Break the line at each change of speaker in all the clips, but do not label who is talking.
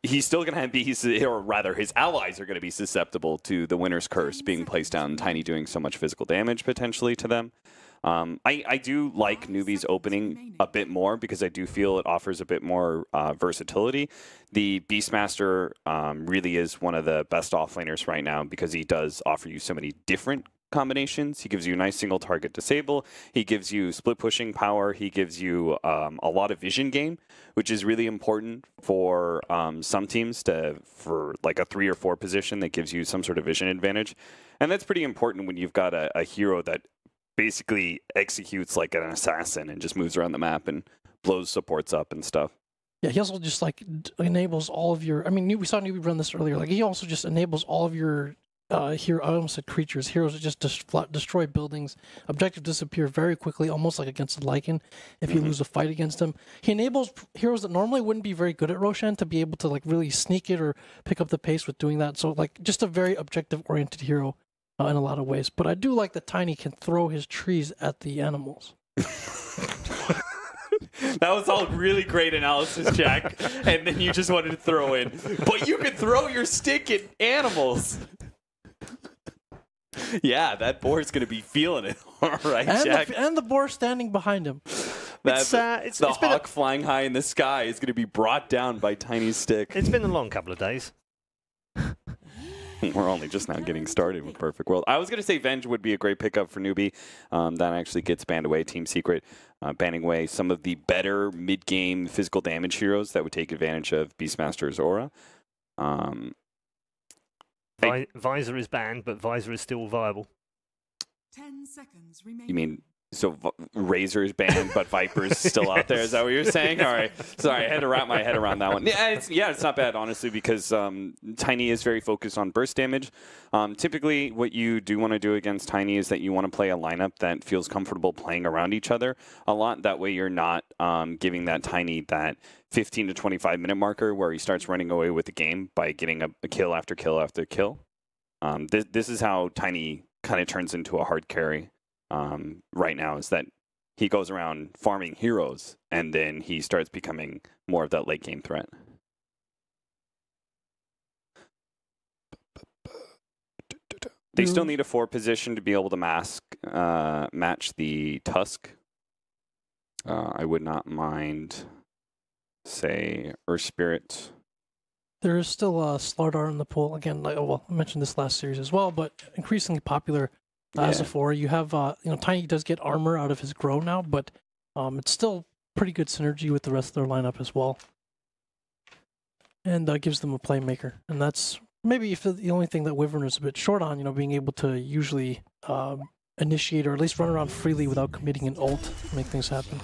he's still going to be, or rather, his allies are going to be susceptible to the Winner's Curse being placed down, Tiny doing so much physical damage potentially to them. I do like NewBee's opening a bit more because I do feel it offers a bit more versatility. The Beastmaster really is one of the best offlaners right now because he does offer you so many different combinations. He gives you a nice single target disable. He gives you split pushing power. He gives you a lot of vision gain, which is really important for some teams for like a 3 or 4 position that gives you some sort of vision advantage. And that's pretty important when you've got a hero that basically executes like an assassin and just moves around the map and blows supports up and stuff.
Yeah, he also just like enables all of your, I mean, we saw NewBee run this earlier, like he also just enables all of your hero, I almost said creatures, heroes that just destroy buildings, objective disappear very quickly, almost like against a Lycan if you lose a fight against him. He enables heroes that normally wouldn't be very good at Roshan to be able to like really sneak it or pick up the pace with doing that. So like just a very objective oriented hero in a lot of ways. But I do like that Tiny can throw his trees at the animals.
That was all really great analysis, Jack. And then you just wanted to throw in, but you can throw your stick at animals. Yeah, that boar's going to be feeling it. All right, Jack.
And the boar standing behind him.
The hawk flying high in the sky is going to be brought down by Tiny's stick.
It's been a long couple of days.
We're only just now getting started with Perfect World. I was going to say Venge would be a great pickup for NewBee. That actually gets banned away. Team Secret banning away some of the better mid-game physical damage heroes that would take advantage of Beastmaster's aura.
Visor is banned, but Visor is still viable.
10 seconds remaining.
You mean, so Razor is banned, but Viper's still out there? Is that what you're saying? All right. Sorry, I had to wrap my head around that one. Yeah, it's not bad, honestly, because Tiny is very focused on burst damage. Typically, what you do want to do against Tiny is that you want to play a lineup that feels comfortable playing around each other a lot. That way you're not giving that Tiny that 15 to 25 minute marker where he starts running away with the game by getting a kill after kill after kill. This is how Tiny kind of turns into a hard carry right now, is that he goes around farming heroes and then he starts becoming more of that late game threat. They still need a 4 position to be able to match the Tusk. I would not mind, say, Earth Spirit.
There is still a Slardar in the pool. Again, like, well, I mentioned this last series as well, but increasingly popular as a 4. You have, Tiny does get armor out of his grow now, but it's still pretty good synergy with the rest of their lineup as well. And gives them a playmaker. And that's maybe if the only thing that Wyvern is a bit short on, being able to usually initiate or at least run around freely without committing an ult to make things happen.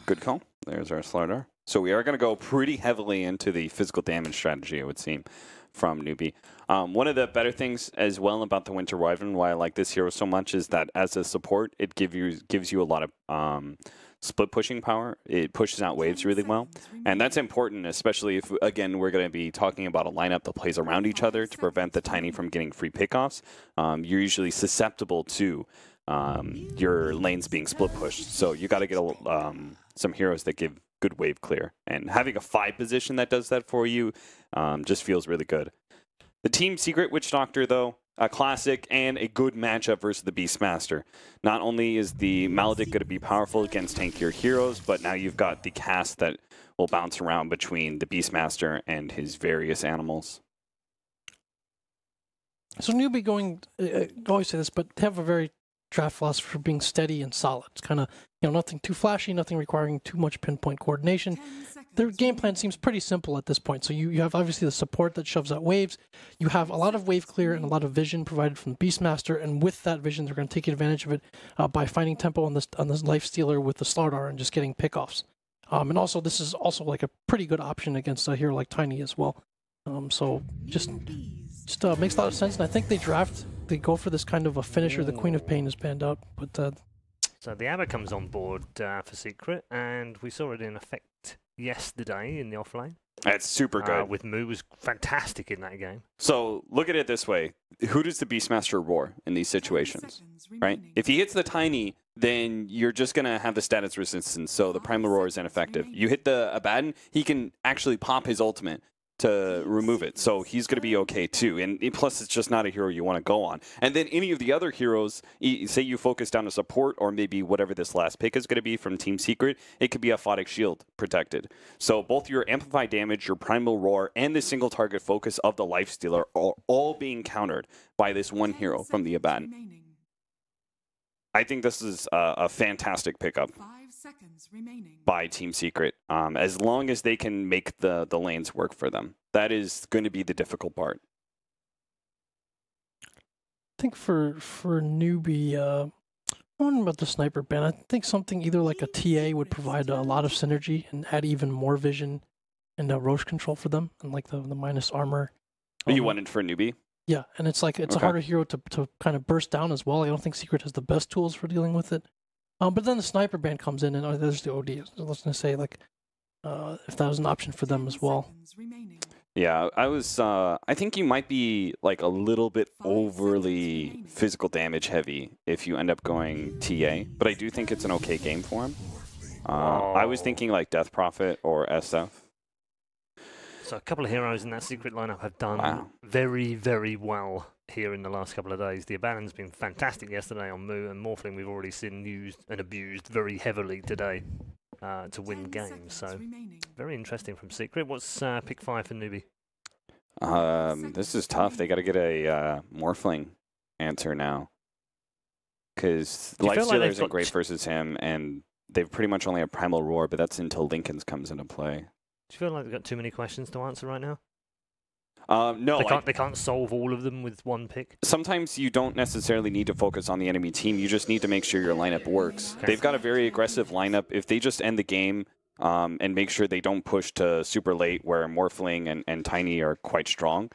Good call. There's our Slardar. So we are going to go pretty heavily into the physical damage strategy, it would seem, from NewBee. One of the better things as well about the Winter Wyvern, why I like this hero so much, is that as a support, it gives you a lot of split pushing power. It pushes out waves really well. And that's important, especially if, again, we're going to be talking about a lineup that plays around each other to prevent the Tiny from getting free pickoffs. You're usually susceptible to your lanes being split pushed. So you got to get some heroes that give good wave clear. And having a 5 position that does that for you just feels really good. The Team Secret Witch Doctor, though, a classic and a good matchup versus the Beastmaster. Not only is the Maledict going to be powerful against tankier heroes, but now you've got the cast that will bounce around between the Beastmaster and his various animals.
So NewBee going, I always say this, but they have a very draft philosophy for being steady and solid. It's kind of, nothing too flashy, nothing requiring too much pinpoint coordination. Their game plan seems pretty simple at this point. So you have obviously the support that shoves out waves. You have a lot of wave clear and a lot of vision provided from the Beastmaster, and with that vision, they're going to take advantage of it by finding tempo on this life stealer with the Slardar and just getting pickoffs. And also, this is also like a pretty good option against a hero like Tiny as well. So just makes a lot of sense, and I think they go for this kind of a finisher. The Queen of Pain is banned out, but
so the Abba comes on board for Secret, and we saw it in effect yesterday in the offlane.
That's super good.
With Moo was fantastic in that game.
So look at it this way. Who does the Beastmaster roar in these situations, right? If he hits the Tiny, then you're just going to have the status resistance, so the Primal Roar is ineffective. You hit the Abaddon, he can actually pop his ultimate to remove it, so he's going to be okay too. And plus, it's just not a hero you want to go on. And then any of the other heroes, say you focus down a support, or maybe whatever this last pick is going to be from Team Secret, it could be a Photic Shield protected. So both your amplified damage, your Primal Roar, and the single target focus of the Lifestealer are all being countered by this one hero from the Abaddon. I think this is a fantastic pickup by Team Secret, as long as they can make the lanes work for them. That is going to be the difficult part.
I think for NewBee, I don't know about the sniper ban. I think something either like a TA would provide a lot of synergy and add even more vision and roach control for them, and like the minus armor.
You wanted for NewBee?
Yeah, and it's like it's a harder hero to kind of burst down as well. I don't think Secret has the best tools for dealing with it. But then the sniper ban comes in, and there's the OD. I was going to say, like, if that was an option for them as well.
Yeah, I think you might be like a little bit overly physical damage heavy if you end up going TA, but I do think it's an okay game for him. I was thinking like Death Prophet or SF.
So a couple of heroes in that Secret lineup have done very, very well here in the last couple of days. The Abaddon's been fantastic yesterday on Moo, and Morphling we've already seen used and abused very heavily today to win games. So very interesting from Secret. What's pick 5 for NewBee?
This is tough. They got to get a Morphling answer now, because Lifestealer isn't great versus him, and they've pretty much only a Primal Roar, but that's until Lincoln's comes into play.
Do you feel like they've got too many questions to answer right now?
No.
They can't solve all of them with one pick?
Sometimes you don't necessarily need to focus on the enemy team. You just need to make sure your lineup works. Okay. They've got a very aggressive lineup. If they just end the game and make sure they don't push to super late where Morphling and Tiny are quite strong,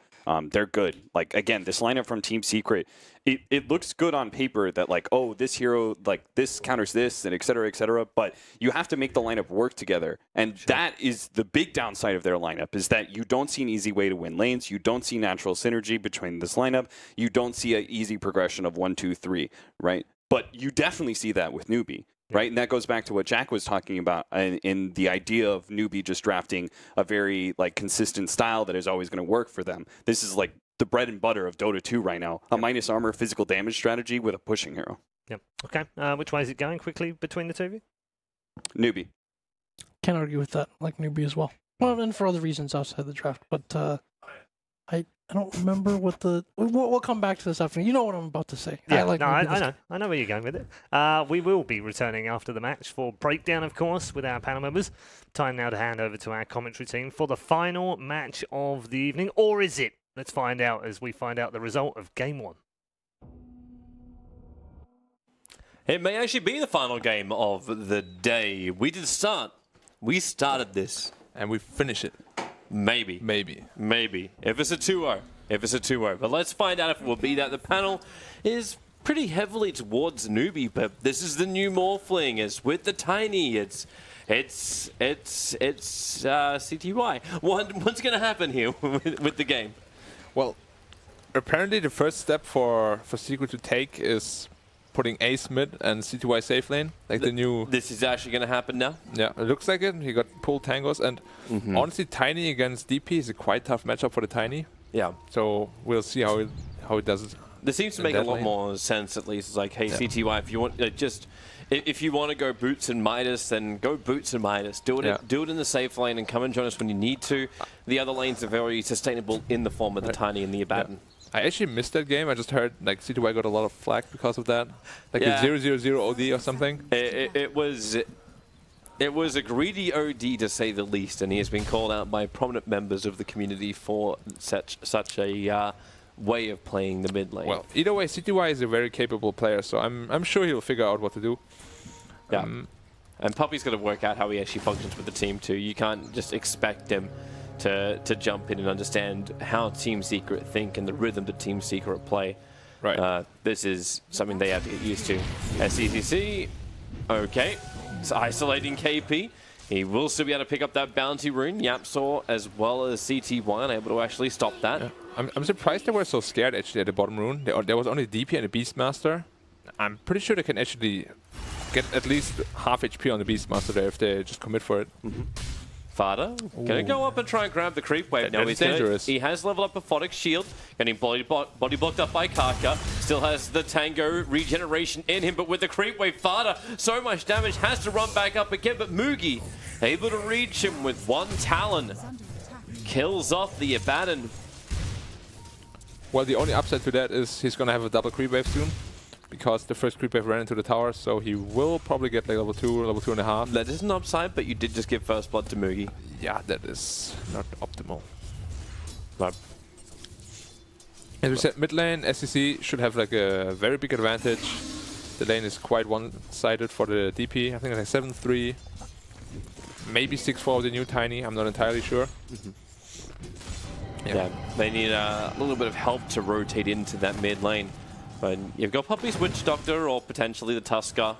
they're good. Like, again, this lineup from Team Secret, it looks good on paper that, like, oh, this hero, like, this counters this, and et cetera, but you have to make the lineup work together. And that is the big downside of their lineup, is that you don't see an easy way to win lanes. You don't see natural synergy between this lineup. You don't see an easy progression of 1, 2, 3, right? But you definitely see that with NewBee. Right, and that goes back to what Jack was talking about in the idea of NewBee just drafting a very like consistent style that is always going to work for them. This is like the bread and butter of Dota 2 right now, a minus armor physical damage strategy with a pushing hero.
Yep. Okay. Which way is it going quickly between the two of you?
NewBee.
Can't argue with that. Like NewBee as well. Well, and for other reasons outside the draft, but I don't remember what the... We'll come back to this after. You know what I'm about to say.
Yeah, I know where you're going with it. We will be returning after the match for breakdown, of course, with our panel members. Time now to hand over to our commentary team for the final match of the evening. Or is it? Let's find out as we find out the result of Game 1.
It may actually be the final game of the day. We did start. We started this.
And we finish it.
Maybe. If it's a 2-0. But let's find out if it will be that. The panel is pretty heavily towards NewBee, but this is the new Morphling. It's with the Tiny. It's CTY. What's going to happen here with the game?
Well, apparently the first step for Secret to take is putting Ace mid and CTY safe lane, like the new...
This is actually going to happen now?
Yeah, it looks like it. He got pulled tangos, and honestly, Tiny against DP is a quite tough matchup for the Tiny.
Yeah.
So we'll see how it does it.
This seems to make a lot more sense, at least. It's like, hey, CTY, if you want if you want to go Boots and Midas, then go Boots and Midas. Do it in the safe lane and come and join us when you need to. The other lanes are very sustainable in the form of the Tiny and the Abaddon.
Yeah. I actually missed that game. I just heard like CTY got a lot of flack because of that. Like a 0-0-0 OD or something.
It was a greedy OD to say the least, and he has been called out by prominent members of the community for such a way of playing the mid lane.
Well, either way, CTY is a very capable player, so I'm sure he'll figure out what to do.
Yeah. And Puppy's got to work out how he actually functions with the team too. You can't just expect him to jump in and understand how Team Secret think and the rhythm that Team Secret play.
Right.
This is something they have to get used to. SCCC, okay. It's isolating KP. He will still be able to pick up that bounty rune. Yapsaw as well as CT1 able to actually stop that.
Yeah. I'm surprised they were so scared actually at the bottom rune. There was only DP and a Beastmaster. I'm pretty sure they can actually get at least half HP on the Beastmaster there if they just commit for it.
Fada gonna go up and try and grab the creep wave. Now
That's dangerous.
He has leveled up Aphotic Shield, getting body blocked up by Kaka. Still has the Tango regeneration in him, but with the creep wave, Fada so much damage, has to run back up again. But Mugi able to reach him with one Talon, kills off the Abaddon.
Well, the only upside to that is he's gonna have a double creep wave soon, because the first creep wave ran into the tower, so he will probably get like level 2 or level 2.5.
That is an upside, but you did just give first blood to Mugi.
Yeah, that is not optimal.
But
as we said, mid lane, SCC should have like a very big advantage. The lane is quite one-sided for the DP. I think it's like 7-3, maybe 6-4 with the new Tiny. I'm not entirely sure.
Yeah, they need a little bit of help to rotate into that mid lane. But you've got Poppy's Witch Doctor or potentially the Tusker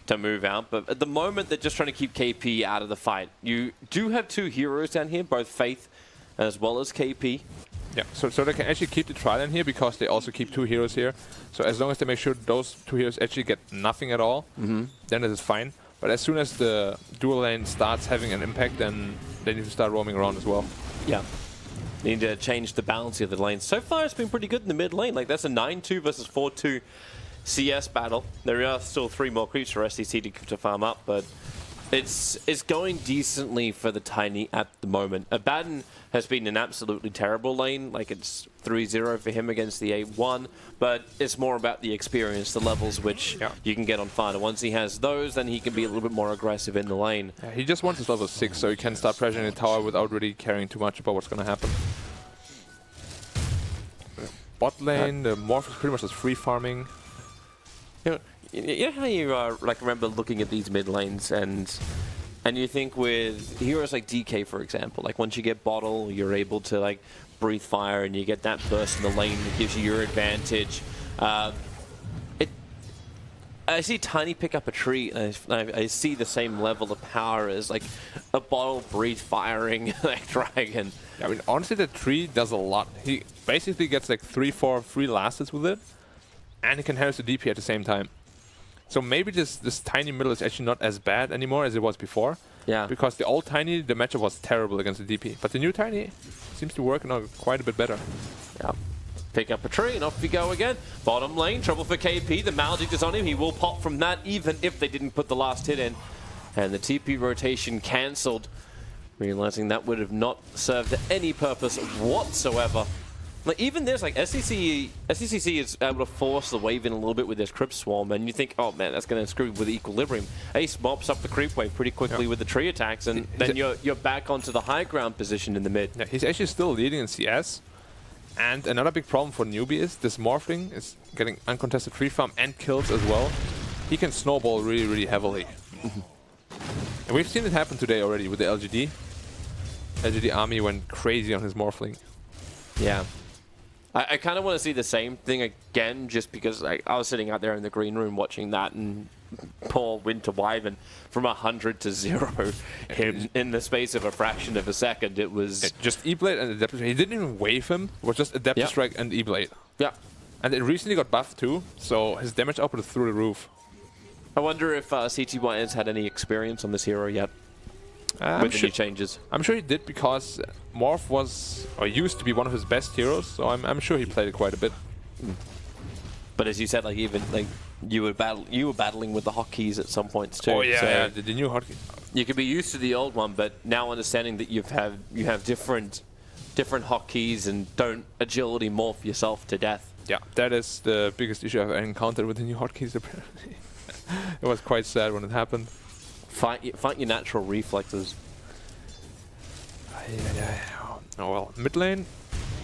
to move out. But at the moment, they're just trying to keep KP out of the fight. You do have two heroes down here, both Faith as well as KP.
Yeah, so they can actually keep the Trident here because they also keep two heroes here. So as long as they make sure those two heroes actually get nothing at all, then it is fine. But as soon as the dual lane starts having an impact, then they need to start roaming around as well.
Yeah. Need to change the balance of the lanes. So far, it's been pretty good in the mid lane. Like, that's a 9-2 versus 4-2 CS battle. There are still 3 more creeps for SCC to farm up, but it's going decently for the Tiny at the moment. Abaddon has been an absolutely terrible lane. Like, it's 3-0 for him against the A1, but it's more about the experience, the levels which you can get on Fada. Once he has those, then he can be a little bit more aggressive in the lane.
Yeah, he just wants his level 6, so he can start pressuring the tower without really caring too much about what's going to happen. Bot lane, the Morph is pretty much just free farming.
You know how you like remember looking at these mid lanes and you think with heroes like DK, for example, like once you get Bottle, you're able to like breathe fire and you get that burst in the lane that gives you your advantage. I see Tiny pick up a tree and I see the same level of power as like a Bottle breathe firing like dragon.
Yeah, I mean, honestly, the tree does a lot. He basically gets like 3-4 free lasts with it, and he can harness the DP at the same time. So maybe this Tiny middle is actually not as bad anymore as it was before.
Yeah.
Because the old Tiny, the matchup was terrible against the DP. But the new Tiny seems to work now quite a bit better.
Yeah. Pick up a tree and off we go again. Bottom lane, trouble for KP. The Maledict is on him. He will pop from that even if they didn't put the last hit in. And the TP rotation cancelled, realizing that would have not served any purpose whatsoever. Like even this, like SCC is able to force the wave in a little bit with this Crypt Swarm, and you think, oh man, that's going to screw with the equilibrium. Ace mops up the creep wave pretty quickly with the tree attacks, and then you're back onto the high ground position in the mid.
Yeah, he's actually still leading in CS. And another big problem for NewBee is this Morphling is getting uncontested free farm and kills as well. He can snowball really, really heavily. And we've seen it happen today already with the LGD. LGD army went crazy on his Morphling.
Yeah. I kind of want to see the same thing again, just because I was sitting out there in the green room watching that, and poor Winter Wyvern from 100 to 0 in the space of a fraction of a second. It was
just E-Blade and Adaptive Strike. He didn't even wave him. It was just Adaptive Strike and E-Blade.
Yeah.
And it recently got buffed too, so his damage output is through the roof.
I wonder if CTY has had any experience on this hero yet. With the new changes.
I'm sure he did, because Morph was, or used to be, one of his best heroes, so I'm sure he played it quite a bit.
But as you said, like even like you were battling with the hotkeys at some points too.
Oh yeah,
so
yeah, the new hotkey.
You could be used to the old one, but now understanding that you have different hotkeys and don't agility morph yourself to death.
Yeah, that is the biggest issue I've encountered with the new hotkeys. Apparently, it was quite sad when it happened.
Fight your natural reflexes.
Oh well, mid lane,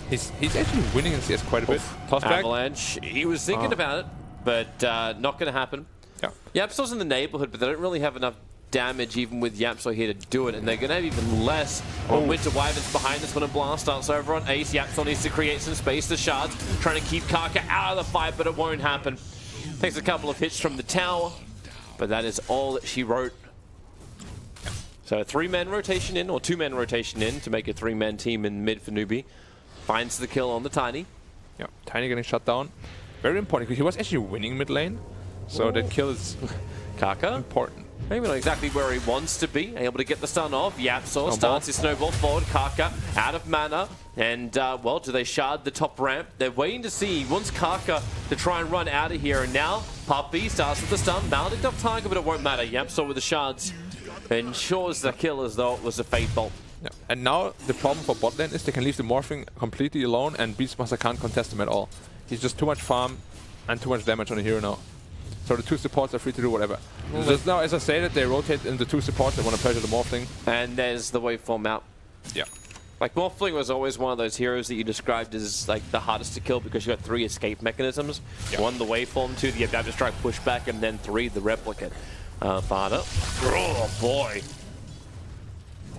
he's actually winning in CS quite a bit. Tossback.
Avalanche, he was thinking about it, but not going to happen.
Yeah.
Yapsaw's in the neighborhood, but they don't really have enough damage even with Yapsaw here to do it, and they're going to have even less when Winter Wyvern's behind this one and blast starts over on Ace. Yapsaw needs to create some space. The shards trying to keep Kaka out of the fight, but it won't happen. Takes a couple of hits from the tower, but that is all that she wrote. So a 3-man rotation in, or 2-man rotation in to make a 3-man team in mid for NewBee. Finds the kill on the Tiny.
Yeah, Tiny getting shut down. Very important, because he was actually winning mid lane. So that kill is
Kaka.
important.
Maybe not exactly where he wants to be. Able to get the stun off. Yapsor starts his snowball forward. Kaka out of mana. And, well, do they shard the top ramp? They're waiting to see. He wants Kaka to try and run out of here. And now, Puppy starts with the stun. Mounted off target, but it won't matter. Yapsor with the shards ensures the kill as though it was a Fate Bolt.
Yeah. And now the problem for bot lane is they can leave the Morphling completely alone, and Beastmaster can't contest him at all. He's just too much farm and too much damage on the hero now. So the 2 supports are free to do whatever. Just now, as I stated, they rotate into 2 supports. They want to pressure the Morphling.
And there's the waveform out.
Yeah.
Like, Morphling was always one of those heroes that you described as, like, the hardest to kill because you got 3 escape mechanisms.
Yeah. 1,
the waveform, 2, the adaptive strike pushback, and then 3, the replicate. Fada. Oh, boy.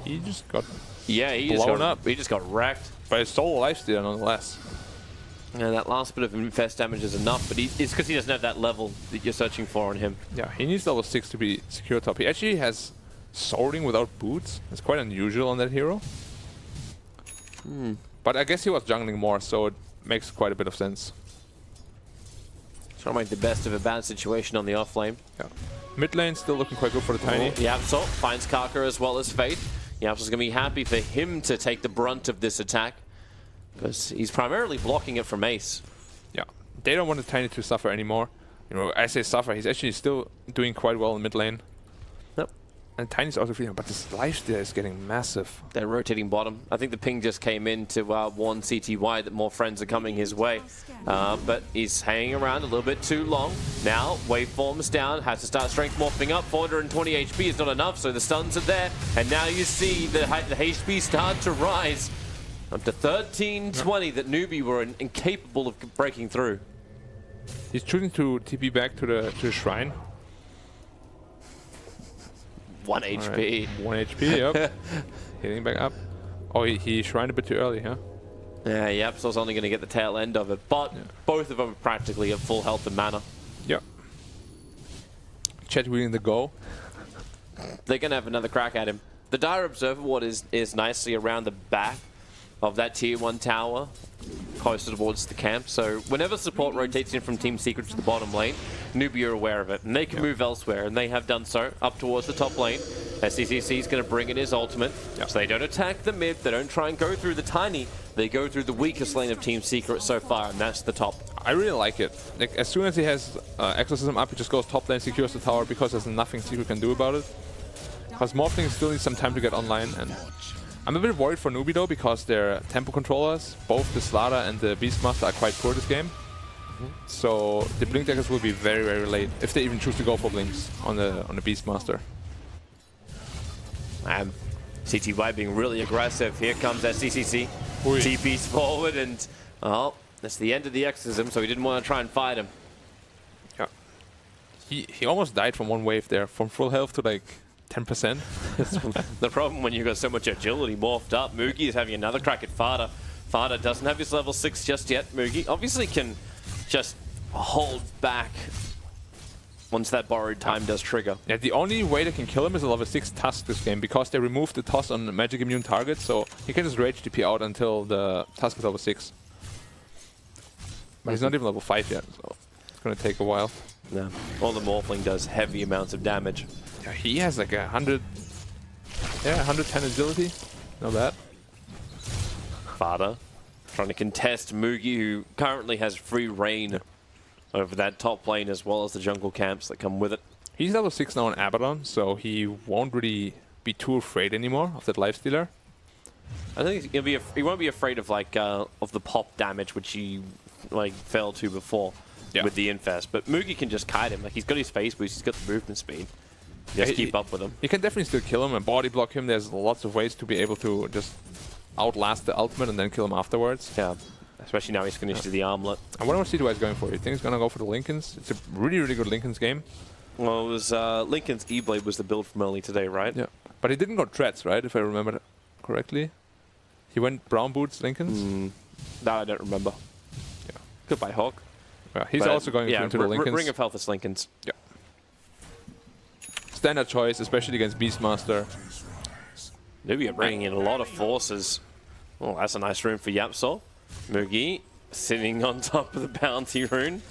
He just got
he
blown up.
He just got wrecked.
But it's still a lifesteal nonetheless.
And that last bit of infest damage is enough, but it's because he doesn't have that level that you're searching for on him.
Yeah, he needs level 6 to be secure top. He actually has swording without boots. It's quite unusual on that hero. But I guess he was jungling more, so it makes quite a bit of sense.
Trying to make the best of a bad situation on the off lane.
Yeah. Mid lane still looking quite good for the Tiny.
Yapsor finds Kaka as well as Fate. Yapsor's going to be happy for him to take the brunt of this attack, because he's primarily blocking it from Ace.
Yeah, they don't want the Tiny to suffer anymore. You know, I say suffer, he's actually still doing quite well in mid lane.
Yep.
And Tiny's also free, but this lifesteal is getting massive.
They're rotating bottom. I think the ping just came in to warn CTY that more friends are coming his way. But he's hanging around a little bit too long. Now, waveform's down, has to start strength morphing up. 420 HP is not enough, so the stuns are there. And now you see the HP start to rise. Up to 1320 that NewBee were incapable of breaking through.
He's choosing to TP back to the shrine.
1 HP.
Right. 1 HP, yep. Hitting back up. Oh, he shrined a bit too early, huh?
Yeah, Yapsor's only going to get the tail end of it, but both of them are practically at full health and mana.
Yep. Chet wheeling the go.
They're going to have another crack at him. The Dire Observer Ward is nicely around the back of that tier 1 tower, closer towards the camp. So whenever support rotates in from Team Secret to the bottom lane, NewBee are aware of it, and they can move elsewhere, and they have done so up towards the top lane. SCCC is going to bring in his ultimate, so they don't attack the mid, they don't try and go through the Tiny, they go through the weakest lane of Team Secret so far, and that's the top.
I really like it. Like, as soon as he has Exorcism up, he just goes top lane, secures the tower, because there's nothing Secret can do about it. Because Morphling still needs some time to get online, and I'm a bit worried for NewBee though, because their tempo controllers, both the Slada and the Beastmaster, are quite poor this game. So the Blink Deckers will be very, very late, if they even choose to go for Blinks on the Beastmaster.
CTY being really aggressive. Here comes SCCC. TP's forward, and oh, that's the end of the Exorcism, so he didn't want to try and fight him.
Yeah. He almost died from one wave there, from full health to like 10%.
The problem when you've got so much agility morphed up. Moogie is having another crack at Fada. Fada doesn't have his level 6 just yet. Moogie obviously can just hold back once that borrowed time does trigger.
Yeah, the only way they can kill him is a level 6 Tusk this game, because they removed the toss on the magic immune target, so he can just rage TP out until the Tusk is level 6. But he's not even level 5 yet, so it's gonna take a while.
Yeah. All the Morphling does heavy amounts of damage.
Yeah, he has like 110 agility. Not bad.
Fada trying to contest Moogie, who currently has free reign over that top lane as well as the jungle camps that come with it.
He's level 6 now on Abaddon, so he won't really be too afraid anymore of that lifestealer.
I think he won't be afraid of like of the pop damage which he like fell to before with the infest. But Moogie can just kite him. Like, he's got his face boost, he's got the movement speed. Just keep up with him.
You can definitely still kill him and body block him. There's lots of ways to be able to just outlast the ultimate and then kill him afterwards.
Yeah. Especially now he's finished the armlet.
I wonder what CTY is going for. You think he's going to go for the Lincolns? It's a really, really good Lincolns game.
Well, it was Lincoln's E-Blade was the build from early today, right?
Yeah. But he didn't go Treads, right? If I remember correctly. He went Brown Boots Lincolns?
No, I don't remember.
Yeah.
Goodbye, Hawk.
Yeah, he's also going into the Lincolns.
Ring of Health is Lincolns.
Yeah. Standard choice, especially against Beastmaster.
NewBee are bringing in a lot of forces. Oh, that's a nice rune for Yapsol. Mugi sitting on top of the bounty rune.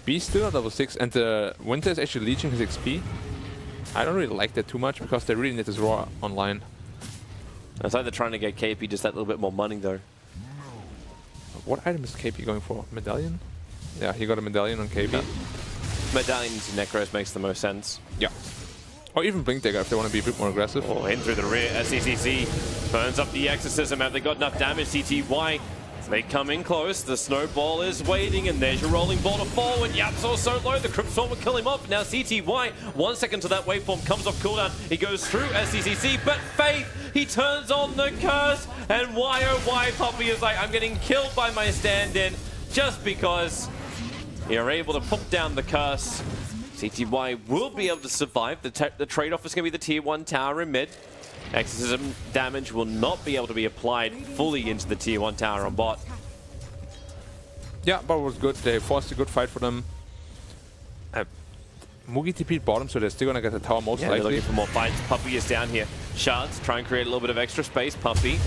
Bee's still at level 6, and the Winter is actually leeching his XP. I don't really like that too much because they really need this Roar online.
It's like they're trying to get KP just that little bit more money though.
What item is KP going for? Medallion? Yeah, he got a medallion on KP.
Yeah. Medallion into Necros makes the most sense.
Yeah. Or even Blink Dagger if they want to be a bit more aggressive.
Oh, in through the rear. SCCC burns up the Exorcism. Have they got enough damage? CTY, they come in close. The snowball is waiting, and there's your rolling ball to forward. Yapsor so low, the Crypt Storm will kill him off. Now CTY, 1 second till that waveform comes off cooldown. He goes through SCCC, but Faith, he turns on the curse, and why oh why Poppy is like, I'm getting killed by my stand-in just because you're able to put down the curse. CTY will be able to survive. The trade-off is going to be the tier 1 tower in mid. Exorcism damage will not be able to be applied fully into the tier 1 tower on bot.
Yeah, but it was good. They forced a good fight for them. Mugi TP'd bottom, so they're still going to get the tower most likely.
They're looking for more fights. Puppy is down here. Shards try and create a little bit of extra space. Puppy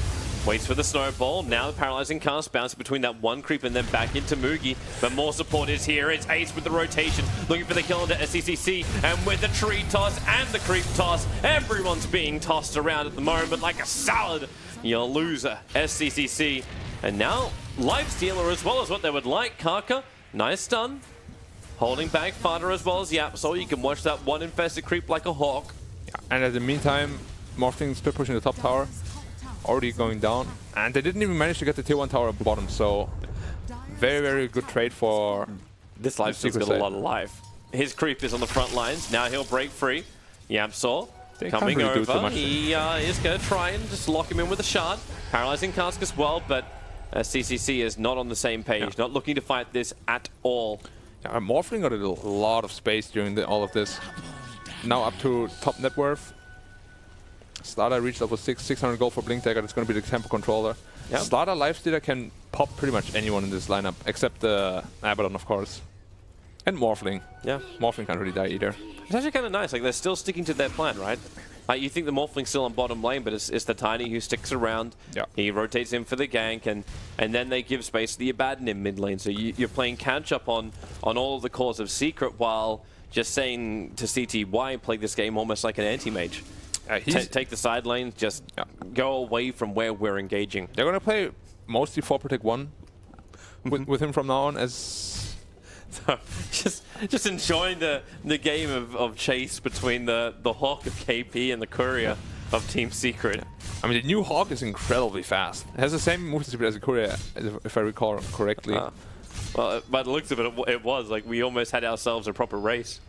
waits for the snowball. Now the paralyzing cast bouncing between that one creep and then back into Mugi. But more support is here. It's Ace with the rotation, looking for the kill into SCCC. And with the tree toss and the creep toss, everyone's being tossed around at the moment like a salad. Your loser, SCCC. And now Lifestealer as well as what they would like. Kaka, nice stun. Holding back Fada as well as Yap, so you can watch that one infested creep like a hawk.
Yeah, and in the meantime, Morphling split pushing the top tower. Already going down. And they didn't even manage to get the tier 1 tower at the bottom, so very, very good trade for
this Lifesteal's got a lot of life. His creep is on the front lines. Now he'll break free. Yamsor coming
really
over. He is going to try and just lock him in with a shard. Paralyzing cask as well, but CCC is not on the same page. Not looking to fight this at all.
Yeah, Morphling got a lot of space during all of this. Now up to top net worth. Slada reached level 6, 600 gold for Blink Dagger. That's going to be the tempo controller. Yep. Slada Lifestealer can pop pretty much anyone in this lineup, except Abaddon, of course. And Morphling. Yeah, Morphling can't really die either.
It's actually kind of nice. Like, they're still sticking to their plan, right? Like, you think the Morphling's still on bottom lane, but it's the Tiny who sticks around. Yeah. He rotates in for the gank, and then they give space to the Abaddon in mid lane. So you're playing catch-up on all of the cores of Secret, while just saying to CTY, play this game almost like an anti-mage. Take the side lane, just go away from where we're engaging.
They're going to play mostly 4 Protect 1 with him from now on as...
So just enjoying the game of chase between the Hawk of KP and the Courier of Team Secret.
I mean, the new Hawk is incredibly fast. It has the same move speed as the Courier, if I recall correctly.
Well, by the looks of it, it was. Like, we almost had ourselves a proper race.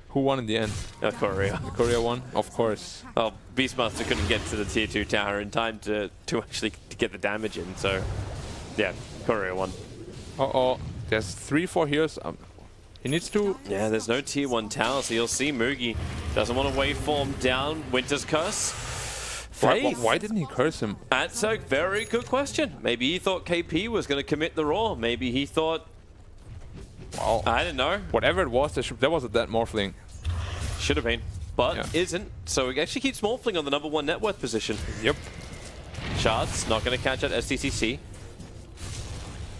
Who won in the end?
Courier.
The Courier won, of course.
Well, Beastmaster couldn't get to the tier 2 tower in time to actually get the damage in, so yeah, Courier won.
Uh-oh, there's 3-4 heroes. He needs to...
Yeah, there's no tier 1 tower, so you'll see Mugi doesn't want to waveform down Winter's Curse.
Why didn't he curse him?
That's a very good question. Maybe he thought KP was going to commit the Raw. Maybe he thought...
Well,
I don't know.
Whatever it was, there was a dead Morphling.
Should have been, but isn't. So it actually keeps Morphling on the #1 net worth position.
Yep.
Shards not going to catch at SCCC.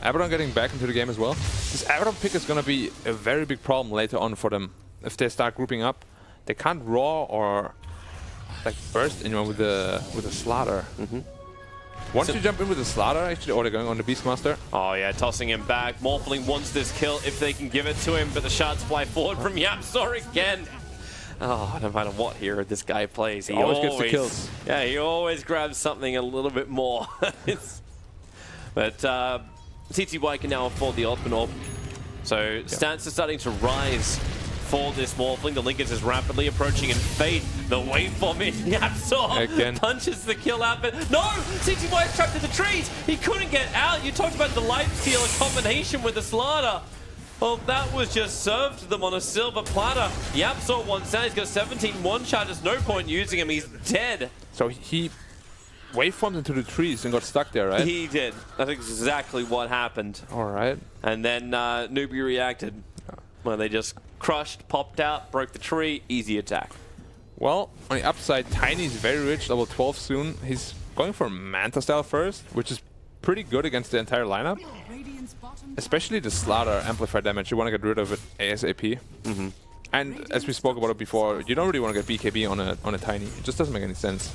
Abaddon getting back into the game as well. This Abaddon pick is going to be a very big problem later on for them. If they start grouping up, they can't raw or like burst anyone with the Slaughter. Once you jump in with the Slaughter, actually, or they're going on the Beastmaster.
Oh yeah, tossing him back. Morphling wants this kill if they can give it to him, but the shards fly forward from Yapsor again. Oh, no matter what hero this guy plays, he
always gets the kills.
Yeah, he always grabs something a little bit more. But CTY can now afford the ultimate orb. So stats are starting to rise for this Morphling. The Linkers is rapidly approaching, and Fate, the waveform in Yapsor punches the kill out. But no! CTY is trapped in the trees! He couldn't get out! You talked about the Lifestealer combination with the Slaughter. Well, that was just served to them on a silver platter. Yapsor wants out. He's got 17 one-shot. There's no point using him. He's dead.
So he waveformed into the trees and got stuck there, right?
He did. That's exactly what happened.
All right.
And then NewBee reacted. Well, they just crushed, popped out, broke the tree, easy attack.
Well, on the upside, Tiny is very rich, level 12 soon. He's going for Manta style first, which is pretty good against the entire lineup. Especially the Slaughter amplifier damage, you want to get rid of it ASAP. And as we spoke about it before, you don't really want to get BKB on a Tiny. It just doesn't make any sense.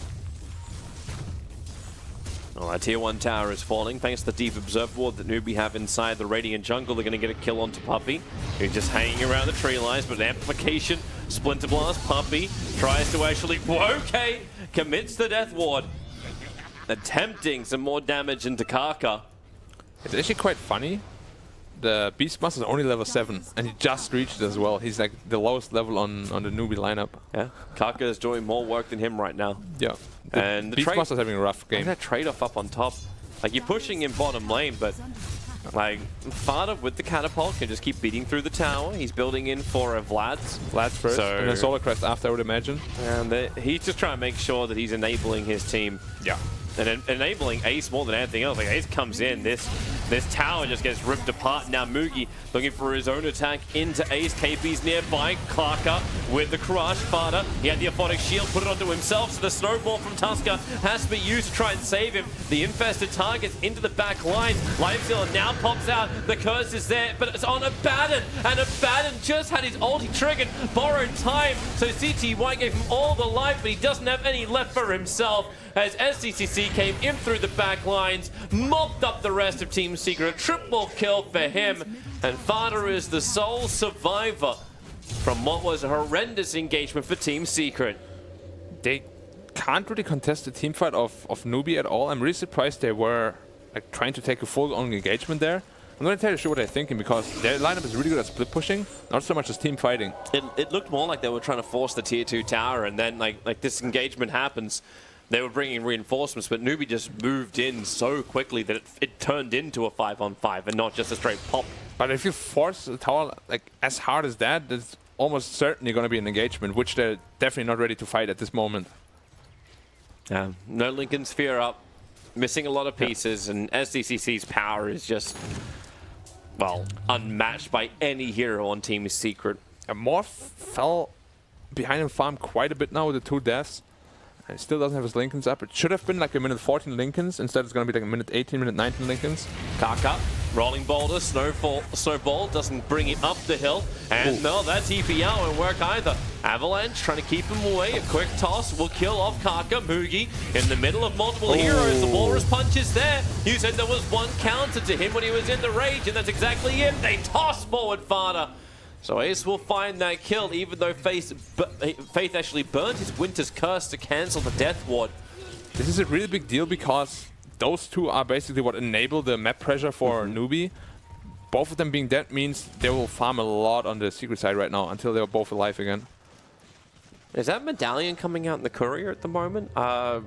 Well, our tier 1 tower is falling thanks to the deep observer ward that NewBee have inside the Radiant jungle. They're going to get a kill onto Puppey, who's just hanging around the tree lines, but amplification, Splinter Blast, Puppey tries to actually, okay, commits the death ward. Attempting some more damage into Kaka.
It's actually quite funny. The Beastmaster is only level 7, and he just reached it as well. He's like the lowest level on the NewBee lineup.
Yeah, Kaka is doing more work than him right now.
Yeah.
And the
Beastmaster's having a rough game.
That trade-off up on top. Like, you're pushing in bottom lane, but like, Fada with the catapult can just keep beating through the tower. He's building in for a Vlad's.
Vlad's first, and then Solar Crest after, I would imagine.
And he's just trying to make sure that he's enabling his team.
Yeah.
And enabling Ace more than anything else. Like, Ace comes in, this tower just gets ripped apart. Now Mugi looking for his own attack into Ace. KP's nearby. Kaka with the crush. Fada, he had the Aphotic Shield, put it onto himself, so the snowball from Tusker has to be used to try and save him. The infested targets into the back line. Lifestealer now pops out. The curse is there, but it's on Abaddon, and Abaddon just had his ulti triggered. Borrowed time, so CTY gave him all the life, but he doesn't have any left for himself. As SDCC came in through the back lines, mopped up the rest of Team Secret. Triple kill for him, and Fada is the sole survivor from what was a horrendous engagement for Team Secret.
They can't really contest the team fight of NewBee at all. I'm really surprised they were like trying to take a full-on engagement there. I'm going to tell you what they're thinking, because their lineup is really good at split pushing, not so much as team fighting.
It looked more like they were trying to force the tier 2 tower, and then like this engagement happens. They were bringing reinforcements, but NewBee just moved in so quickly that it turned into a 5-on-5 and not just a straight pop.
But if you force the tower like as hard as that, it's almost certainly going to be an engagement, which they're definitely not ready to fight at this moment.
No Lincoln Sphere up, missing a lot of pieces, and SDCC's power is just, well, unmatched by any hero on Team Secret.
And Morph fell behind in farm quite a bit now with the 2 deaths. He still doesn't have his Lincolns up. It should have been like a minute 14 Lincolns. Instead, it's going to be like a minute 18, minute 19 Lincolns.
Kaka, rolling boulder, snowball doesn't bring it up the hill. And no, that TP out won't work either. Avalanche trying to keep him away. A quick toss will kill off Kaka. Mugi in the middle of multiple heroes. The Walrus punch is there. You said there was one counter to him when he was in the rage, and that's exactly it. They toss forward Fada. So Ace will find that kill, even though Faith actually burned his Winter's Curse to cancel the Death Ward.
This is a really big deal, because those two are basically what enable the map pressure for NewBee. Both of them being dead means they will farm a lot on the Secret side right now until they're both alive again.
Is that Medallion coming out in the Courier at the moment? I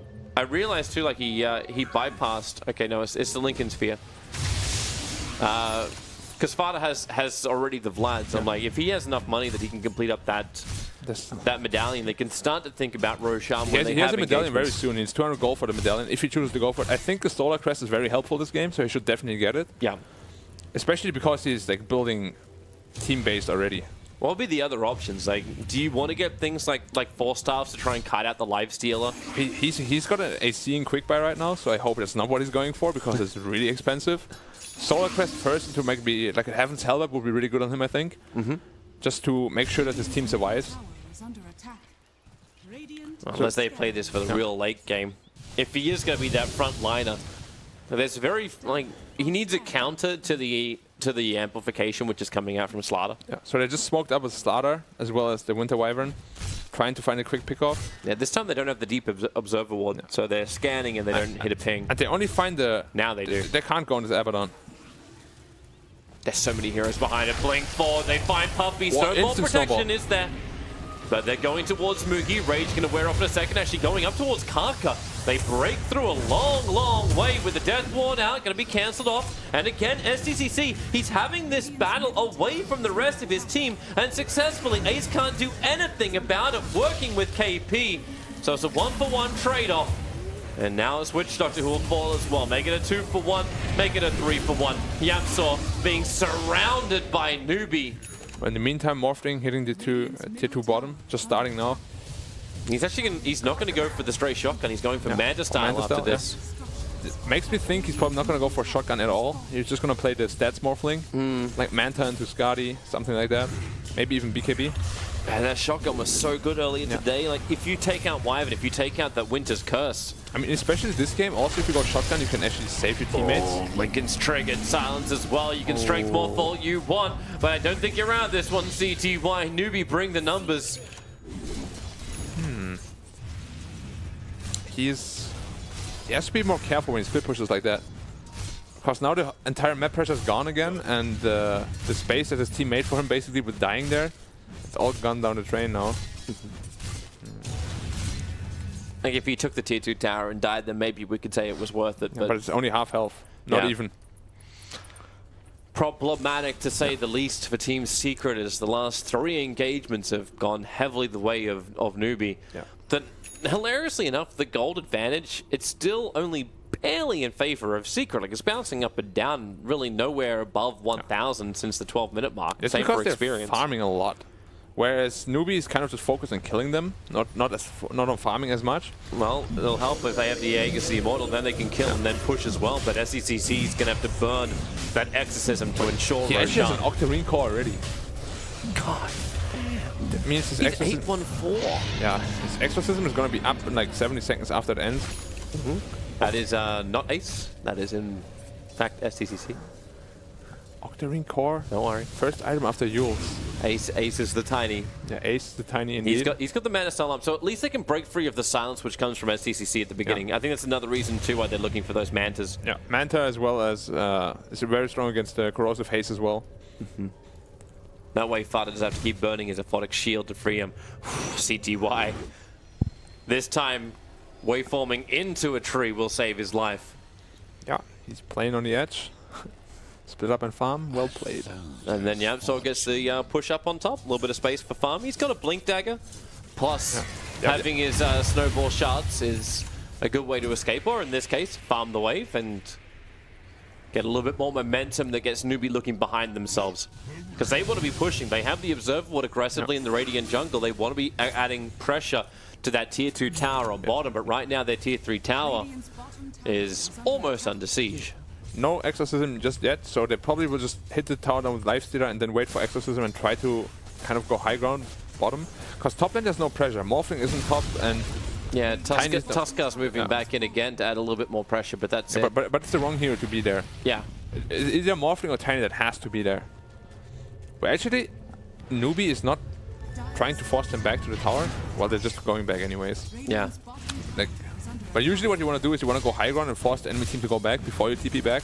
realized too, like he bypassed. Okay, no, it's the Lincoln Sphere. Because Fada has already the Vlad, so I'm like, if he has enough money that he can complete up that medallion, they can start to think about Roshan when they have
He has a medallion very
engagements.
soon. He needs 200 gold for the medallion, if he chooses to go for it. I think the Solar Crest is very helpful this game, so he should definitely get it.
Yeah.
Especially because he's like building team-based already.
What would be the other options? Like, do you want to get things like 4 staffs to try and kite out the Lifestealer?
He's got an AC in Quick Buy right now, so I hope that's not what he's going for, because it's really expensive. Solar Crest first to make be like a Heaven's Hellweb would be really good on him, I think. Just to make sure that his team survives.
Unless they play this for the real late game. If he is going to be that front liner, there's very he needs a counter to the amplification which is coming out from Slaughter.
Yeah. So they just smoked up with Slaughter as well as the Winter Wyvern, trying to find a quick pickoff.
Yeah, this time they don't have the deep observer ward, so they're scanning and they don't hit a ping.
And they only find the...
Now they do.
They can't go on this Abaddon.
There's so many heroes behind it. Blink forward, they find Puppey. Snowball protection is there. But they're going towards Mugi. Rage going to wear off in a second. Actually going up towards Kaka. They break through a long, long way with the Death Ward out. Going to be cancelled off. And again, SDCC, he's having this battle away from the rest of his team. And successfully, Ace can't do anything about it, working with KP. So it's a 1-for-1 trade-off. And now it's Witch Doctor who will fall as well. Make it a 2-for-1, make it a 3-for-1. Yamsaw being surrounded by NewBee.
In the meantime, Morphling hitting the tier 2 bottom, just starting now.
He's not gonna go for the stray shotgun. He's going for Manta style after this.
It makes me think he's probably not going to go for shotgun at all. He's just going to play the stats morphling, like Manta into Skadi, something like that. Maybe even BKB.
And that shotgun was so good earlier today. Like, if you take out Wyvern, if you take out that Winter's Curse.
I mean, especially this game, also if you go shotgun, you can actually save your teammates.
Oh, Lincoln's triggered. Silence as well. You can strength morph all you want, but I don't think you're out of this one, CTY. NewBee, bring the numbers.
He has to be more careful when he split pushes like that. Because now the entire map pressure is gone again, and the space that his team made for him basically with dying there, it's all gone down the drain now.
Like if he took the tier 2 tower and died, then maybe we could say it was worth it.
Yeah, but it's only half health, not even.
Problematic to say the least for Team Secret, as the last 3 engagements have gone heavily the way of NewBee.
Yeah.
Then, hilariously enough, the gold advantage, it's still only barely in favor of Secret. Like, it's bouncing up and down, really nowhere above 1,000 since the 12-minute mark.
It's
Same
because
for
they're
experience.
farming a lot. Whereas NewBee is kind of just focused on killing them, not on farming as much.
Well, it'll help if they have the Aegis, the Immortal, then they can kill and then push as well. But SECC is going to have to burn that Exorcism to ensure
He actually has an
Roshan.
Octarine core already.
God,
That means his
he's
Exorcism...
814.
Yeah, his Exorcism is going to be up in like 70 seconds after it ends.
That is not Ace. That is in fact STCC.
Octarine core.
Don't worry.
First item after Yules.
Ace is the tiny.
Yeah, Ace the tiny indeed.
He's got the mana style up, so at least they can break free of the silence which comes from STCC at the beginning. I think that's another reason too why they're looking for those mantas.
Yeah, Manta as well as is very strong against the corrosive haze as well.
That way Fada does have to keep burning his aphotic shield to free him. CTY. This time, waveforming into a tree will save his life.
Yeah, he's playing on the edge. Split up and farm, well played.
And then Yamsor gets the push up on top, a little bit of space for farm. He's got a blink dagger, plus having his snowball shards is a good way to escape, or in this case, farm the wave and get a little bit more momentum that gets NewBee looking behind themselves. Because they want to be pushing. They have the Observer Ward aggressively in the Radiant jungle. They want to be adding pressure to that tier 2 tower on bottom, but right now their tier 3 tower is almost under siege.
No Exorcism just yet, so they probably will just hit the tower down with Lifestealer and then wait for Exorcism and try to kind of go high ground bottom. Because top lane there's no pressure. Morphling isn't top, and
yeah, Tuska's moving back in again to add a little bit more pressure, but that's it.
But it's the wrong hero to be there.
Yeah.
It's either Morphling or Tiny that has to be there. But actually, NewBee is not trying to force them back to the tower. Well, they're just going back anyways.
Yeah.
Like, but usually what you want to do is you want to go high ground and force the enemy team to go back before you TP back.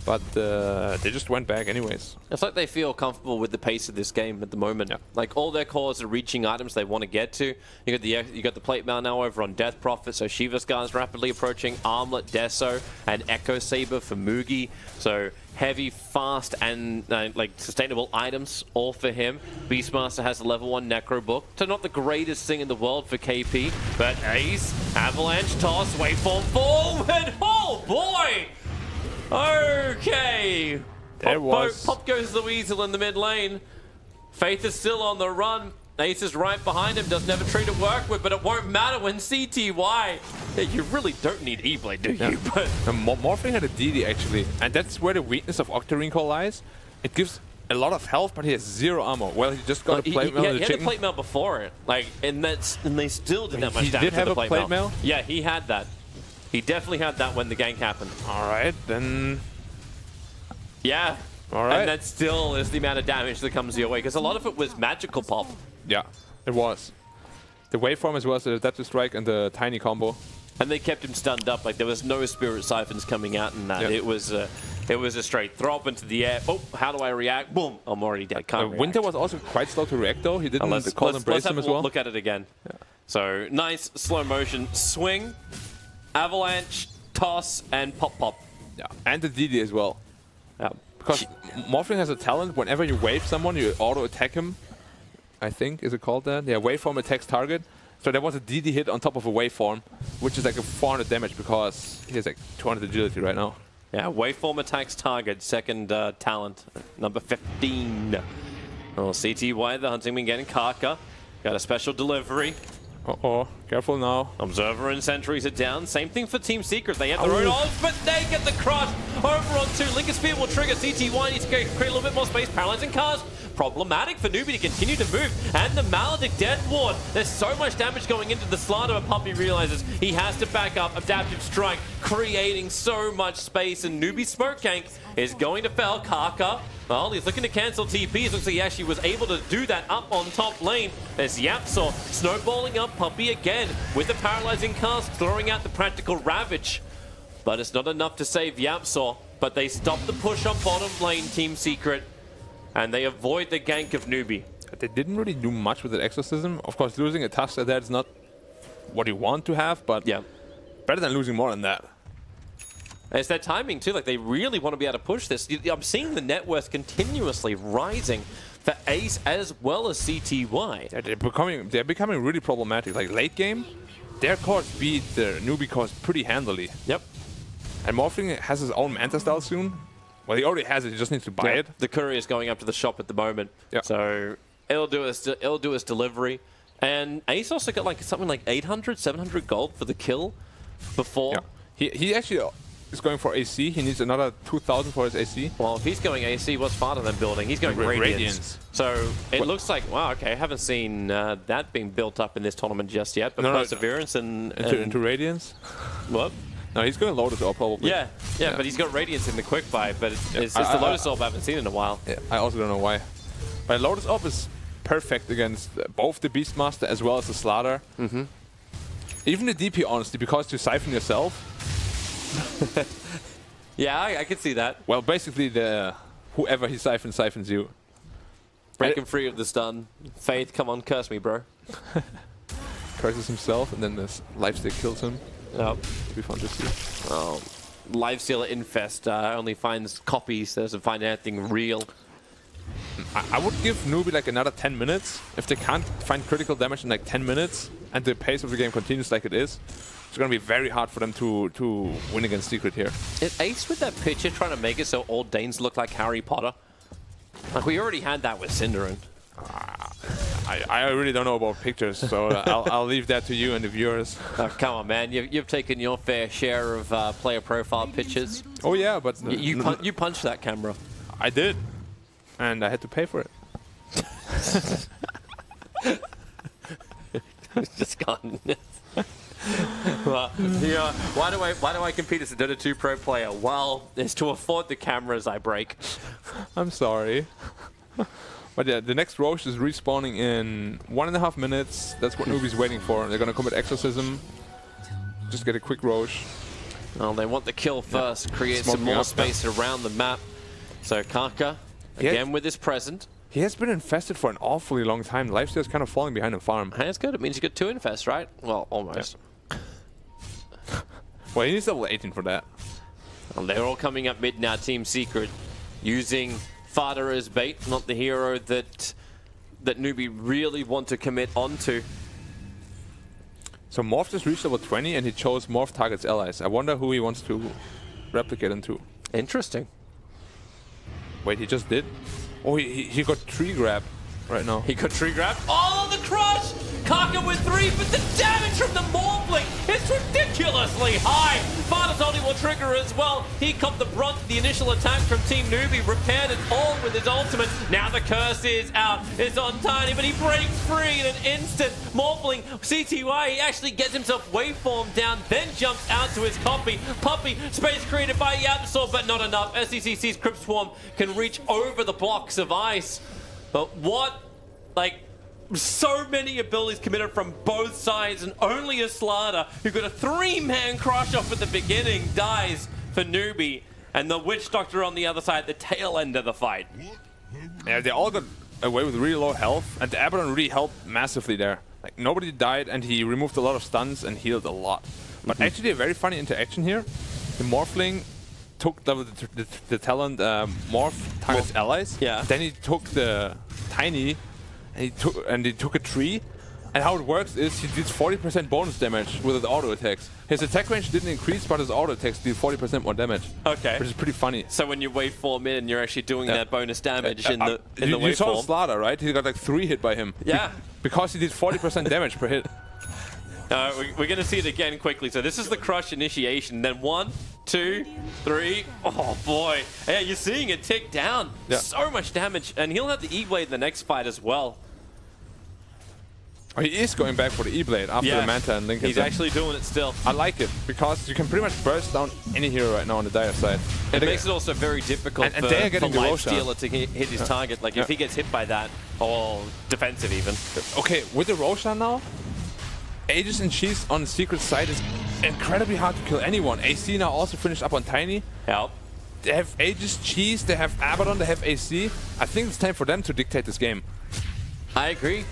But they just went back anyways.
It's like they feel comfortable with the pace of this game at the moment.
Yeah.
Like all their cores are reaching items they want to get to. You got the plate mail now over on Death Prophet, so Shiva Scar is rapidly approaching. Armlet, Deso, and Echo Saber for Mugi. So heavy, fast, and like sustainable items all for him. Beastmaster has a level 1 Necro Book. So not the greatest thing in the world for KP, but Ace, Avalanche, Toss, Waveform forward. Oh boy! Okay. Pop goes the Weasel in the mid lane. Faith is still on the run. Ace is right behind him. Doesn't have a tree to work with, but it won't matter when CTY. You really don't need E-Blade, do you? But
Morphling had a DD actually, and that's where the weakness of Octarine Core lies. It gives a lot of health, but he has 0 armor. Well, he just got a plate mail.
He had a plate mail before it, like, and they still didn't have much damage.
He did have a plate mail.
Yeah, he had that. He definitely had that when the gank happened.
All right, then.
Yeah.
All right.
And that still is the amount of damage that comes your way, because a lot of it was magical pop.
Yeah, it was. The waveform as well as the Adaptive Strike and the tiny combo.
And they kept him stunned up. Like there was no Spirit Siphons coming out in that. Yep. It was a straight throw up into the air. Oh, how do I react? Boom! I'm already dead. Can't react.
Winter was also quite slow to react though. He didn't
let's
embrace him as well.
Look at it again.
Yeah.
So nice slow motion swing, avalanche, toss, and pop pop.
Yeah, and the DD as well.
Yeah.
Because Morphling has a talent. Whenever you wave someone, you auto attack him. I think is it called that? Yeah, waveform attacks target. So there was a DD hit on top of a waveform, which is like a 400 damage because he has like 200 agility right now.
Yeah, waveform attacks target, second talent, number 15. Oh, CTY, the Hunting Been getting Karka. Got a special delivery.
Uh-oh, careful now.
Observer and sentries are down. Same thing for Team Secret. They have their own ults, but they get the crush. Over on 2. Lincoln Spear will trigger. CTY needs to create a little bit more space. Paralyzing cars. Problematic for NewBee to continue to move. And the Maledict Death Ward. There's so much damage going into the Slider, but Puppey realizes he has to back up. Adaptive Strike, creating so much space. And NewBee Smoke Gank is going to fail. Kaka, well, he's looking to cancel TPs. Looks like he actually was able to do that up on top lane. There's Yapsaw snowballing up Puppey again with the paralyzing cast, throwing out the practical Ravage. But it's not enough to save Yapsaw. But they stop the push on bottom lane, Team Secret. And they avoid the gank of NewBee.
They didn't really do much with that exorcism. Of course, losing a task like that is not what you want to have, but
yeah,
better than losing more than that.
It's their timing too. Like, they really want to be able to push this. I'm seeing the net worth continuously rising for Ace as well as CTY.
Yeah, they're becoming really problematic. Like late game, their cores beat the NewBee cores pretty handily.
Yep.
And Morphling has his own Manta style soon. Well, he already has it. He just needs to buy it.
The courier is going up to the shop at the moment, so it'll do its delivery. And Ace also got like something like 800, 700 gold for the kill before.
Yeah. He actually is going for AC. He needs another 2,000 for his AC.
Well, if he's going AC, what's farther than building? He's going Radiance. So it looks like, wow, okay, I haven't seen that being built up in this tournament just yet. But Perseverance
into Radiance.
What?
No, he's going Lotus Orb probably.
Yeah, but he's got Radiance in the quick buy, but it's the Lotus Orb I haven't seen in a while.
Yeah, I also don't know why. But Lotus Orb is perfect against both the Beastmaster as well as the Slaughter. Even the DP, honestly, because you siphon yourself.
Yeah, I can see that.
Well, basically, whoever he siphons you.
Break him free of the stun. Faith, come on, curse me, bro.
Curses himself, and then this lifesteal kills him.
Yep.
It'll be fun to see.
Oh, Lifestealer Infest only finds copies, doesn't find anything real.
I would give NewBee like another 10 minutes. If they can't find critical damage in like 10 minutes, and the pace of the game continues like it is, it's going to be very hard for them to win against Secret here.
Is Ace with that picture trying to make it so all Danes look like Harry Potter? Like, we already had that with Cinderin.
I really don't know about pictures, so I'll leave that to you and the viewers.
Oh, come on, man. You've taken your fair share of player profile pictures.
Oh, yeah, but...
You punched that camera.
I did. And I had to pay for it.
It's just gone. Well, yeah. Why do I compete as a Dota 2 pro player? Well, it's to afford the cameras I break.
I'm sorry. But yeah, the next Roche is respawning in 1.5 minutes. That's what NewBee's waiting for. They're gonna commit Exorcism. Just get a quick Roche.
Well, they want the kill first. Create some more space around the map. So Kaka, again with his present.
He has been infested for an awfully long time. Lifesteal is kind of falling behind the farm.
Hey, that's good. It means you get 2 infests, right? Well, almost.
Yeah. Well, he needs level 18 for that.
Well, they're all coming up mid now, Team Secret, using Fada as bait, not the hero that NewBee really want to commit onto.
So Morph just reached level 20 and he chose Morph targets allies. I wonder who he wants to replicate into.
Interesting.
Wait, he just did? Oh, he got tree grab right now.
He got tree grab. Oh, the crush! Kaka with 3, but the damage from the Morphling is ridiculously high. Fada's ulti will trigger as well. He caught the brunt of the initial attack from Team NewBee, repaired it all with his ultimate. Now the curse is out. It's on Tiny, but he breaks free in an instant. Morphling, CTY, he actually gets himself waveform down, then jumps out to his copy. Puppey, space created by Yapsaw, but not enough. SCCC's Crypt Swarm can reach over the blocks of ice. But what, like, so many abilities committed from both sides, and only a Slaughter, who got a 3-man crush off at the beginning, dies for NewBee, and the Witch Doctor on the other side, the tail end of the fight.
Yeah, they all got away with really low health, and the Abaddon really helped massively there. Like, nobody died, and he removed a lot of stuns and healed a lot. But actually, a very funny interaction here. The Morphling took the talent Morph targets allies.
Yeah.
Then he took the Tiny, and he took a tree. And how it works is he deals 40% bonus damage with his auto attacks. His attack range didn't increase, but his auto attacks deal 40% more damage.
Okay.
Which is pretty funny.
So when you waveform in, you're actually doing that bonus damage in the waveform.
You saw Slaughter, right? He got like 3 hit by him.
Yeah.
Because he did 40% damage per hit.
We're going to see it again quickly. So this is the crush initiation. Then 1, 2, 3. Oh, boy. Yeah, you're seeing it tick down.
Yeah.
So much damage. And he'll have the E-Blade in the next fight as well.
Oh, he is going back for the E-Blade after the Manta and Link.
He's actually doing it still.
I like it, because you can pretty much burst down any hero right now on the Dire side.
It makes it also very difficult
and they are getting the
Lifestealer to hit his target. Like, if he gets hit by that, or defensive even.
Okay, with the Roshan now, Aegis and Cheese on the secret side is incredibly hard to kill anyone. AC now also finished up on Tiny.
Yep.
They have Aegis, Cheese, they have Abaddon, they have AC. I think it's time for them to dictate this game.
I agree.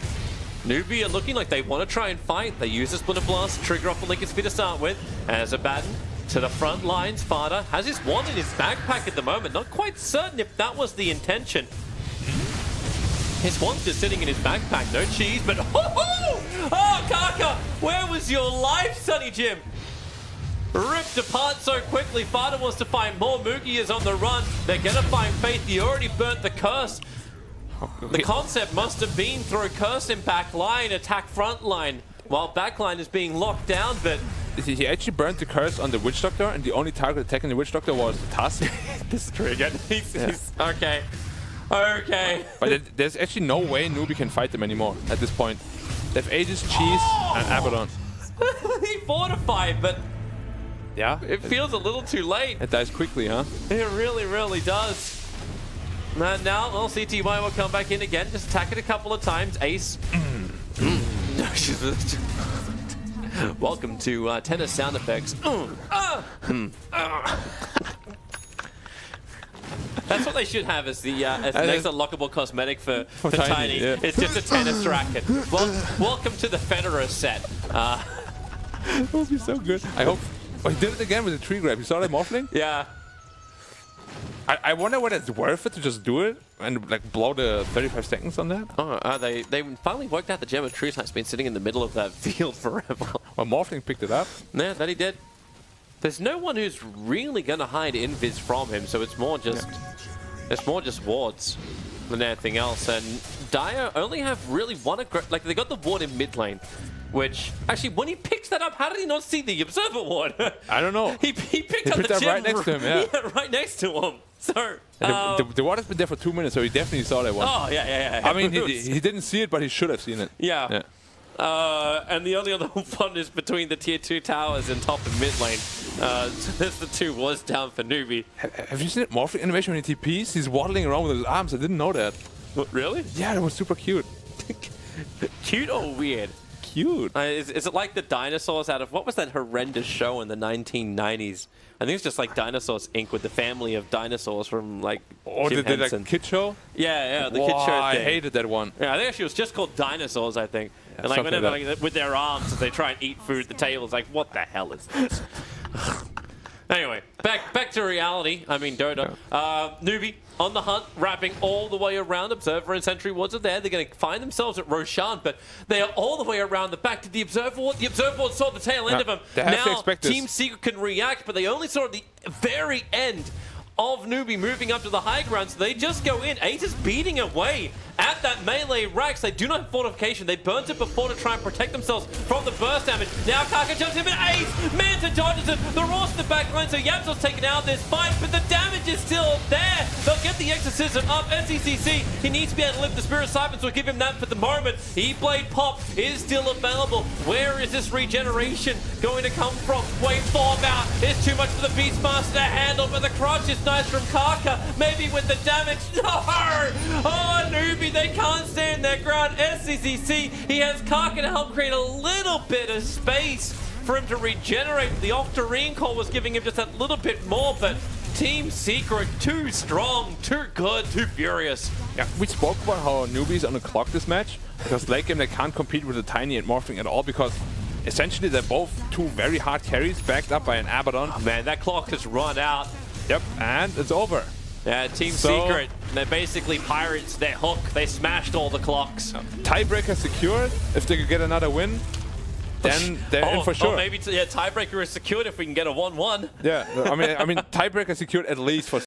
NewBee are looking like they want to try and fight. They use the Splinter Blast, trigger off the Lincoln Spear to start with. As Abaddon to the front lines, Fada has his wand in his backpack at the moment. Not quite certain if that was the intention. His wand's just sitting in his backpack. No cheese, but oh, Kaka, where was your life, Sonny Jim? Ripped apart so quickly. Fada wants to find more. Mugi is on the run. They're going to find Faith. He already burnt the curse. The concept must have been throw curse in back line, attack front line, while backline is being locked down, but...
He actually burnt the curse on the Witch Doctor, and the only target attacking the Witch Doctor was Tusk.
This is true again. He's okay. Okay.
But there's actually no way NewBee can fight them anymore at this point. They have Aegis, Cheese, and Abaddon.
He fortified, but...
Yeah.
It feels a little too late.
It dies quickly, huh?
It really, really does. And now, well, CTY will come back in again. Just attack it a couple of times. Ace. Welcome to tennis sound effects. That's what they should have as the next unlockable cosmetic for Tiny.
Yeah.
It's just a tennis racket. Welcome to the Federer set.
That would be so good. I hope... Oh, he did it again with the tree grab. You saw that morphling?
Yeah.
I wonder whether it's worth it to just do it and like blow the 35 seconds on that.
Oh, they finally worked out the Gem of Truth has been sitting in the middle of that field forever.
Well, morphling picked it up.
Yeah, that he did. There's no one who's really gonna hide invis from him, so it's more just wards than anything else. And Dire only have really one like they got the ward in mid lane. Which, actually, when he picks that up, how did he not see the Observer ward?
I don't know.
He picked up the gem
right next to him, yeah.
right next to him. So,
the ward has been there for 2 minutes, so he definitely saw that one.
Oh, yeah.
I mean, he didn't see it, but he should have seen it.
Yeah. And the only other one is between the tier 2 towers and top and mid lane. So there's the 2 wards down for NewBee.
Have you seen it? Morphling animation when he TPs? He's waddling around with his arms. I didn't know that.
What, really?
Yeah, that was super cute.
Cute or weird?
Cute.
Is it like the dinosaurs out of, what was that horrendous show in the 1990s? I think it's just like Dinosaurs Inc. with the family of dinosaurs from like Jim Henson.
Like kid show?
Yeah, the kid show thing.
I hated that one.
Yeah, I think actually it was just called Dinosaurs, I think.
Yeah,
and like whenever
like
with their arms as they try and eat food at the table, it's like, what the hell is this? Anyway, back to reality. I mean Dota. NewBee on the hunt, wrapping all the way around. Observer and Sentry wards are there. They're going to find themselves at Roshan, but they are all the way around the back to the Observer ward. The Observer ward saw the tail end of him. Now Team Secret can react, but they only saw at the very end of NewBee moving up to the high ground, so they just go in. Ace is beating away at that melee Rax. They do not have fortification. They burnt it before to try and protect themselves from the burst damage. Now Kaka jumps in, but Ace, Manta dodges it. The Ross in the back line, so Yapsol's taken out this fight, but the damage is still there. They'll get the exorcism up. SCCC, he needs to be able to lift the Spirit Siphon, so we'll give him that for the moment. E-Blade pop is still available. Where is this regeneration going to come from? Wait, form out. It's too much for the Beastmaster to handle, but the crush is nice from Kaka. Maybe with the damage. No! Oh, NewBee, they can't stand their ground. SCCC, he has Kaka to help create a little bit of space for him to regenerate. The Octarine call was giving him just a little bit more, but Team Secret, too strong, too good, too furious.
Yeah, we spoke about how NewBee's on the clock this match, because late game they can't compete with the Tiny and Morphling at all, because essentially they're both two very hard carries backed up by an Abaddon.
Oh, man, that clock has run out.
Yep, and it's over.
Yeah, Team Secret, they're basically pirates, they're hook, they smashed all the clocks.
Tiebreaker secured. If they could get another win, then they're in for sure.
Maybe tiebreaker is secured if we can get a 1-1.
Yeah, I mean tiebreaker secured at least for